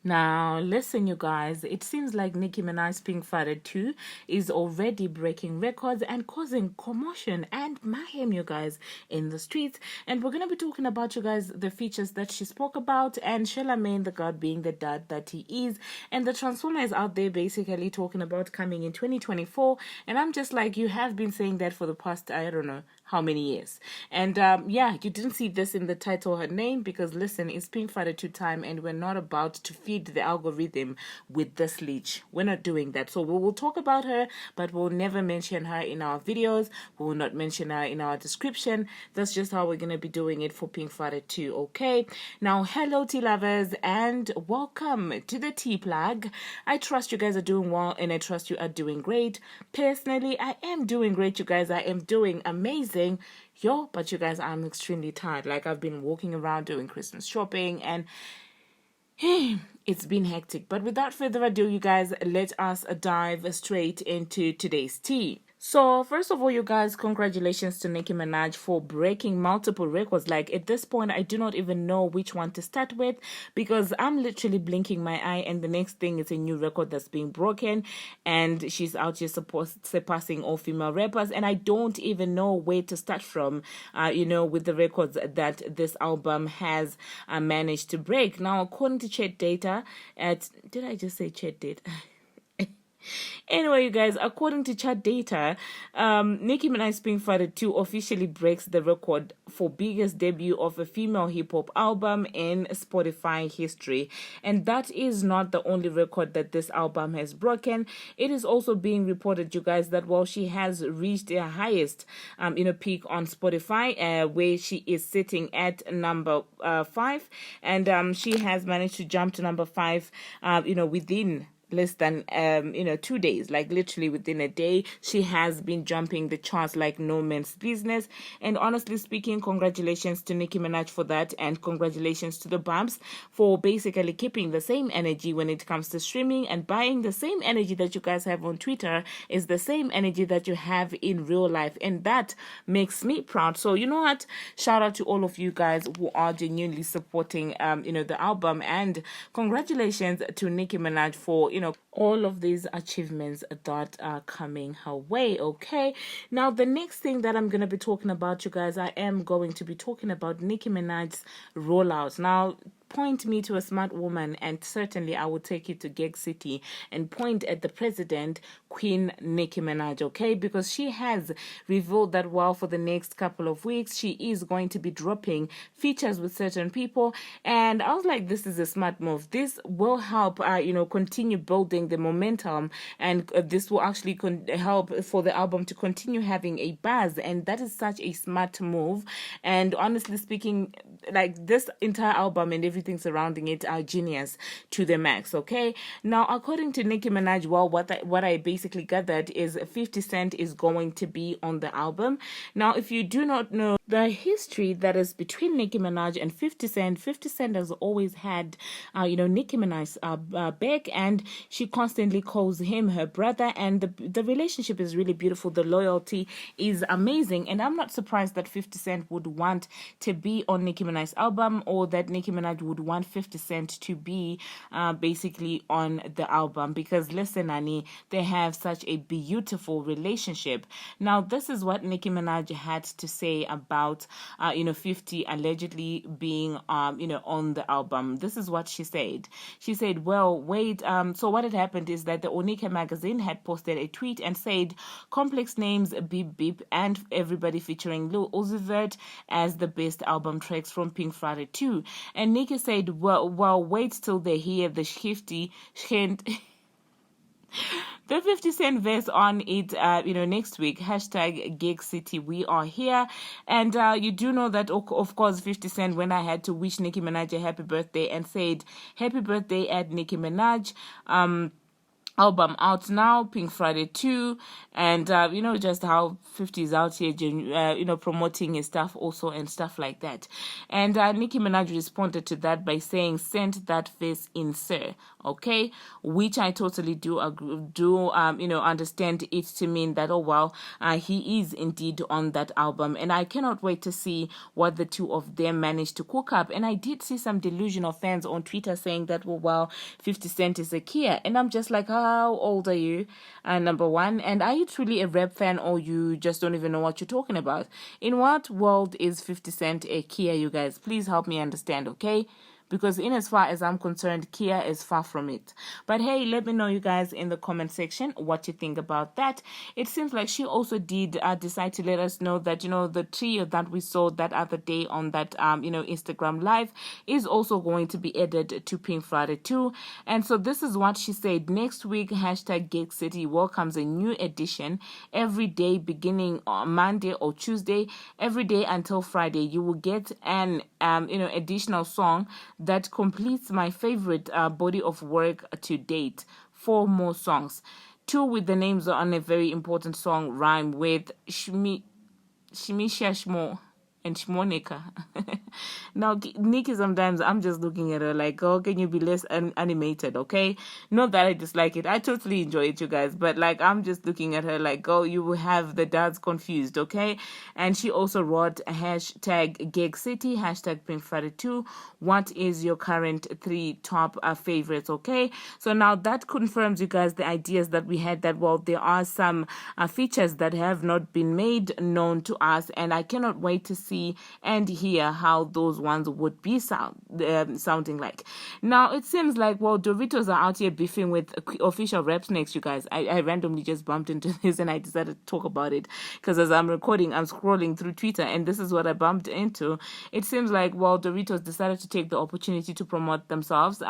Now, listen, you guys, it seems like Nicki Minaj Pink Friday 2 is already breaking records and causing commotion and mayhem, you guys, in the streets. And we're going to be talking about, you guys, the features that she spoke about, and Charlamagne, the god, being the dad that he is. And the Transformers out there basically talking about coming in 2024. And I'm just like, you have been saying that for the past, I don't know how many years. And yeah, you didn't see this in the title, her name, because listen, it's Pink Friday 2 time, and we're not about to feed the algorithm with this leech. We're not doing that. So we will talk about her, but we'll never mention her in our videos. We will not mention her in our description. That's just how we're going to be doing it for Pink Friday 2, okay? Now, hello tea lovers, and welcome to the tea plug. I trust you guys are doing well, and I trust you are doing great. Personally, I am doing great, you guys. I am doing amazing. But you guys, I'm extremely tired. Like, I've been walking around doing Christmas shopping, and hey, it's been hectic. But without further ado, you guys, let us dive straight into today's tea. So, first of all, you guys, congratulations to Nicki Minaj for breaking multiple records. Like, at this point, I do not even know which one to start with, because I'm literally blinking my eye and the next thing is a new record that's being broken, and she's out here surpassing all female rappers, and I don't even know where to start from, with the records that this album has managed to break. Now, according to Chat Data, did I just say Chat Data? Anyway, you guys, according to Chat Data, Nicki Minaj Pink Friday 2 officially breaks the record for biggest debut of a female hip-hop album in Spotify history. And that is not the only record that this album has broken. It is also being reported, you guys, that while she has reached her highest, peak on Spotify, where she is sitting at number 5, and she has managed to jump to number 5, within less than 2 days. Like, literally within a day, she has been jumping the charts like no man's business. And honestly speaking, congratulations to Nicki Minaj for that, and congratulations to the Barbz for basically keeping the same energy when it comes to streaming, and buying the same energy that you guys have on Twitter is the same energy that you have in real life, and that makes me proud. So you know what, shout out to all of you guys who are genuinely supporting the album, and congratulations to Nicki Minaj for all of these achievements that are coming her way, okay? Now, the next thing that I'm going to be talking about, you guys, I am going to be talking about Nicki Minaj's rollout. Now, point me to a smart woman, and certainly I will take you to Gig City and point at the president, Queen Nicki Minaj, okay? Because she has revealed that while for the next couple of weeks, she is going to be dropping features with certain people. And I was like, this is a smart move. This will help, continue building the momentum, and this will actually help for the album to continue having a buzz. And that is such a smart move. And honestly speaking, like, this entire album and everything surrounding it are genius to the max, okay? Now, according to Nicki Minaj, well, what I basically gathered is 50 Cent is going to be on the album. Now, if you do not know the history that is between Nicki Minaj and 50 Cent, 50 Cent has always had, Nicki Minaj's back, and she constantly calls him her brother, and the relationship is really beautiful. The loyalty is amazing, and I'm not surprised that 50 Cent would want to be on Nicki Minaj's album, or that Nicki Minaj would want 50 Cent to be basically on the album, because listen, Annie, they have such a beautiful relationship. Now, this is what Nicki Minaj had to say about 50 allegedly being on the album. This is what she said. She said, well, wait, so what had happened is that the Onika magazine had posted a tweet and said, complex names, beep beep, and everybody featuring Lil Uzi Vert as the best album tracks from Pink Friday 2. And Nicki said, well, wait till they hear the 50 Cent the 50 Cent verse on it, next week. Hashtag Gig City, we are here. And you do know that, of course, 50 Cent, when I had to wish Nicki Minaj a happy birthday and said, happy birthday at Nicki Minaj, album out now, Pink Friday 2, and just how 50 is out here promoting his stuff also and stuff like that. And Nicki Minaj responded to that by saying, "Sent that face in, sir." Okay, which I totally do understand it to mean that, oh well, he is indeed on that album, and I cannot wait to see what the two of them managed to cook up. And I did see some delusional fans on Twitter saying that, well, 50 Cent is a Kia, and I'm just like, how old are you? Number one, and are you truly a rap fan, or you just don't even know what you're talking about? In what world is 50 Cent a Kia, you guys? Please help me understand, okay? Because in as far as I'm concerned, Kia is far from it. But hey, let me know, you guys, in the comment section what you think about that. It seems like she also did decide to let us know that, the trio that we saw that other day on that, Instagram live is also going to be added to Pink Friday 2. And so this is what she said. Next week, hashtag Gig City welcomes a new edition every day beginning on Monday or Tuesday, every day until Friday. You will get an, additional song that completes my favorite body of work to date. 4 more songs. 2 with the names on a very important song rhyme with Shmisha Shmo and Shmonika. Now, Nikki, sometimes I'm just looking at her like, oh, can you be less animated, okay? Not that I dislike it. I totally enjoy it, you guys. But, like, I'm just looking at her like, oh, you will have the dads confused, okay? And she also wrote hashtag Gig City, hashtag Pink Friday 2. What is your current 3 top favorites, okay? So now that confirms, you guys, the ideas that we had that, well, there are some features that have not been made known to us. And I cannot wait to see and hear how those ones would be sounding like. Now, it seems like, well, Doritos are out here beefing with official rap snakes, you guys. I randomly just bumped into this and I decided to talk about it because as I'm recording, I'm scrolling through Twitter and this is what I bumped into. It seems like, well, Doritos decided to take the opportunity to promote themselves,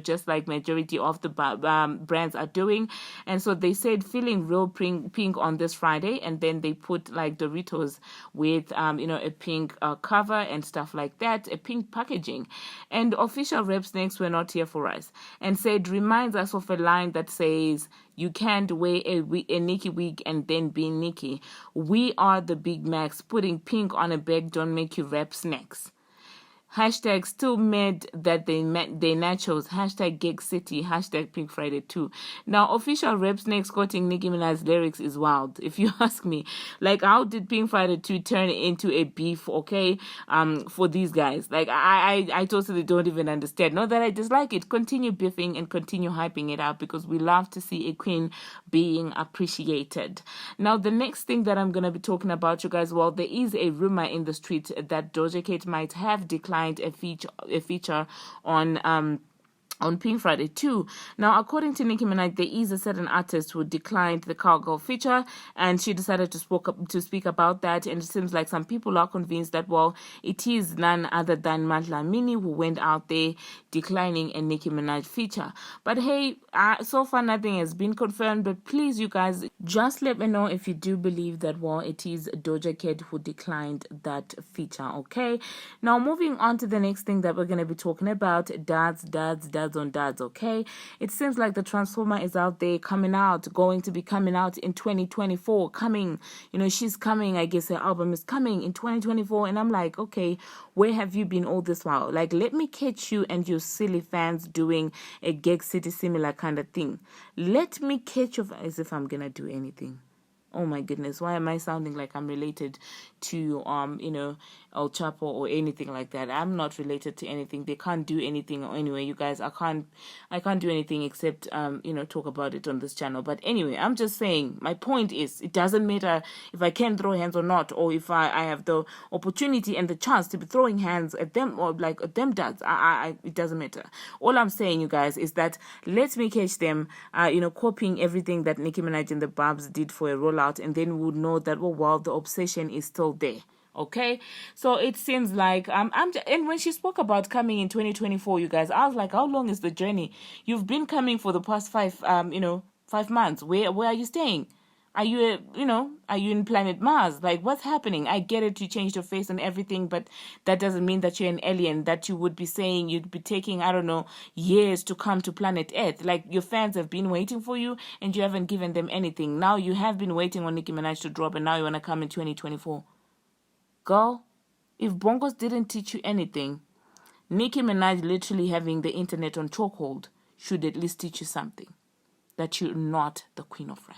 just like majority of the brands are doing. And so they said, feeling real pink on this Friday, and then they put like Doritos with, a pink cover and stuff like that, a pink packaging. And official rap snakes were not here for us and said, reminds us of a line that says, you can't wear a Nicki wig and then be Nicki. We are the Big Macs. Putting pink on a bag don't make you rap snacks. Hashtag still mad that they met their nachos. Hashtag Gig City. Hashtag Pink Friday 2. Now, official rap snakes quoting Nicki Minaj's lyrics is wild, if you ask me. Like, how did Pink Friday 2 turn into a beef, okay, for these guys? Like, I totally don't even understand. Not that I dislike it. Continue beefing and continue hyping it up because we love to see a queen being appreciated. Now, the next thing that I'm going to be talking about, you guys, well, there is a rumor in the street that Doja Cat might have declined a feature on Pink Friday 2. Now, according to Nicki Minaj, there is a certain artist who declined the cowgirl feature, and she decided to speak about that. And it seems like some people are convinced that, well, it is none other than Mandla Mini who went out there declining a Nicki Minaj feature. But hey, so far nothing has been confirmed. But please, you guys, just let me know if you do believe that, well, it is Doja Cat who declined that feature. Okay. Now, moving on to the next thing that we're going to be talking about, dads on dads, okay? It seems like the Transformer is out there going to be coming out in 2024, she's coming, I guess her album is coming in 2024, and I'm like, okay, where have you been all this while? Like, let me catch you and your silly fans doing a Gig City similar kind of thing. Let me catch you, as if I'm gonna do anything. Oh my goodness, why am I sounding like I'm related to El Chapo or anything like that? I'm not related to anything. They can't do anything anyway, you guys. I can't do anything except talk about it on this channel. But anyway, I'm just saying, my point is, it doesn't matter if I can throw hands or not, or if I have the opportunity and the chance to be throwing hands at them or like at them dads. It doesn't matter. All I'm saying, you guys, is that let me catch them copying everything that Nicki Minaj and the Barbz did for a rollout, and then we would know that, the obsession is still there. Okay, so it seems like and when she spoke about coming in 2024, you guys, I was like, how long is the journey? You've been coming for the past 5 months. Where are you staying? Are you, are you in planet Mars? Like, what's happening? I get it, you changed your face and everything, but that doesn't mean that you're an alien, that you would be saying you'd be taking, I don't know, years to come to planet Earth. Like, your fans have been waiting for you and you haven't given them anything. Now you have been waiting on Nicki Minaj to drop and now you want to come in 2024. Girl, if Bongos didn't teach you anything, Nicki Minaj literally having the internet on chokehold should at least teach you something. That you're not the queen of rap.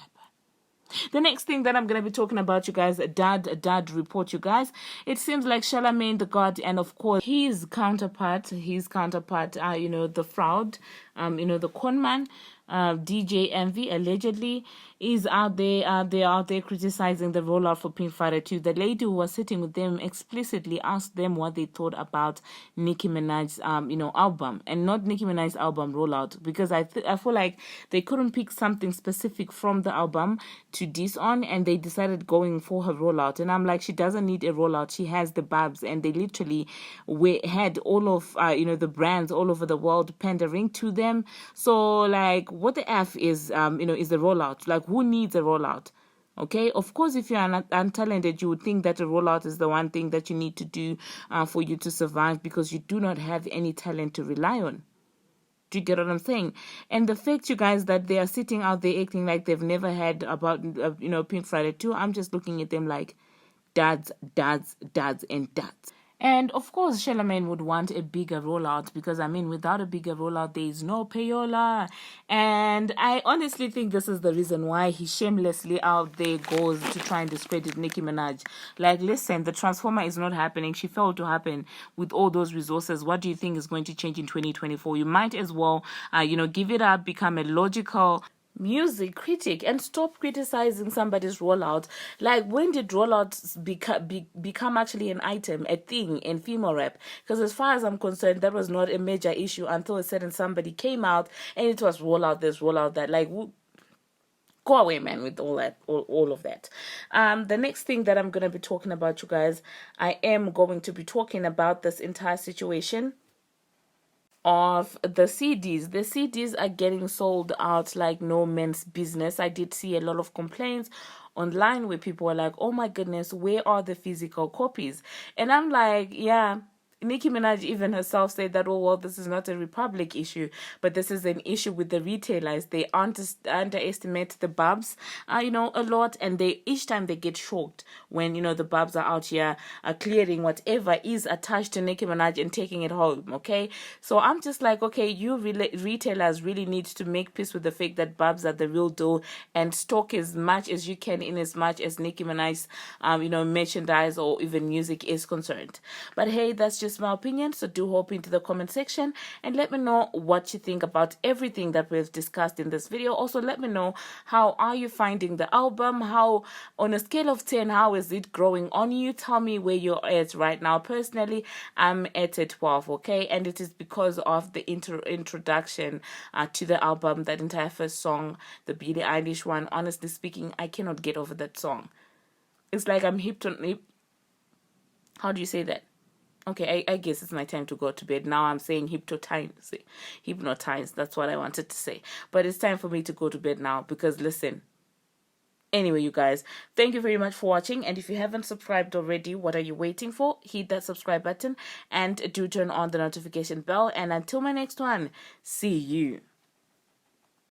The next thing that I'm going to be talking about, you guys, dad report, you guys. It seems like Charlamagne the God, and of course his counterpart, the fraud, the con man, DJ Envy, allegedly is out there criticizing the rollout for Pink Friday 2. The lady who was sitting with them explicitly asked them what they thought about Nicki Minaj's album, and not Nicki Minaj's album rollout, because I feel like they couldn't pick something specific from the album to diss on, and they decided going for her rollout. And I'm like, she doesn't need a rollout, she has the Barbz, and they literally had all of the brands all over the world pandering to them. So like, what the F is is the rollout? Like, who needs a rollout? Okay, of course, if you're untalented, you would think that a rollout is the one thing that you need to do for you to survive, because you do not have any talent to rely on. Do you get what I'm saying? And the fact, you guys, that they are sitting out there acting like they've never had about Pink Friday 2, I'm just looking at them like dads, and dads. And of course, Charlamagne would want a bigger rollout, because without a bigger rollout, there is no payola. And I honestly think this is the reason why he shamelessly out there goes to try and discredit Nicki Minaj. Like, listen, the transformer is not happening. She failed to happen with all those resources. What do you think is going to change in 2024? You might as well, give it up, become a logical music critic, and stop criticizing somebody's rollout. Like, when did rollouts become actually an item, a thing in female rap? Because as far as I'm concerned, that was not a major issue until a certain somebody came out and it was rollout this, rollout that. Like, go away, man, with all that, all of that. The next thing that I'm going to be talking about, you guys, I am going to be talking about this entire situation of the CDs. The CDs are getting sold out like no man's business. I did see a lot of complaints online where people were like, oh my goodness, where are the physical copies? And I'm like, yeah, Nicki Minaj even herself said that, oh, well, this is not a Republic issue, but this is an issue with the retailers. They underestimate the Barbz, a lot, and each time they get shocked when, the Barbz are out here clearing whatever is attached to Nicki Minaj and taking it home, okay? So I'm just like, okay, you retailers really need to make peace with the fact that Barbz are the real deal and stock as much as you can in as much as Nicki Minaj's, merchandise or even music is concerned. But hey, that's just my opinion, so do hop into the comment section and let me know what you think about everything that we've discussed in this video. Also, let me know, how are you finding the album? How, on a scale of 10, how is it growing on you? Tell me where you're at right now. Personally, I'm at a 12, okay? And it is because of the introduction to the album, that entire first song, the Billie Eilish one. Honestly speaking, I cannot get over that song. It's like I'm how do you say that? Okay, I guess it's my time to go to bed. Now I'm saying hypnotized. That's what I wanted to say. But it's time for me to go to bed now, because listen. Anyway, you guys, thank you very much for watching. And if you haven't subscribed already, what are you waiting for? Hit that subscribe button and do turn on the notification bell. And until my next one, see you.